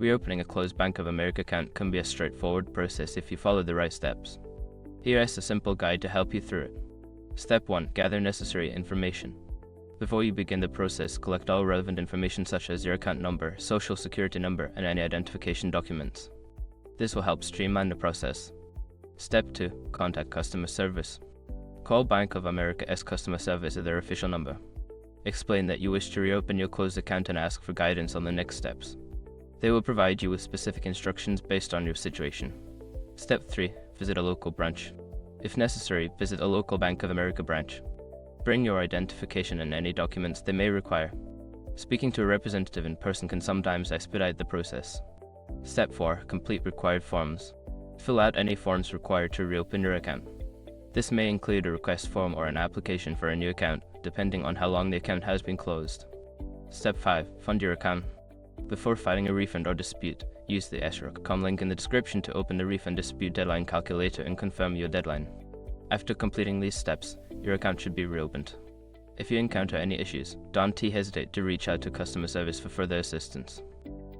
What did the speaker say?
Reopening a closed Bank of America account can be a straightforward process if you follow the right steps. Here is a simple guide to help you through it. Step 1. Gather necessary information. Before you begin the process, collect all relevant information such as your account number, social security number, and any identification documents. This will help streamline the process. Step 2. Contact customer service. Call Bank of America's customer service at their official number. Explain that you wish to reopen your closed account and ask for guidance on the next steps. They will provide you with specific instructions based on your situation. Step 3. Visit a local branch. If necessary, visit a local Bank of America branch. Bring your identification and any documents they may require. Speaking to a representative in person can sometimes expedite the process. Step 4. Complete required forms. Fill out any forms required to reopen your account. This may include a request form or an application for a new account, depending on how long the account has been closed. Step 5. Fund your account. Before filing a refund or dispute, use the escrow.com link in the description to open the refund dispute deadline calculator and confirm your deadline. After completing these steps, your account should be reopened. If you encounter any issues, don't hesitate to reach out to customer service for further assistance.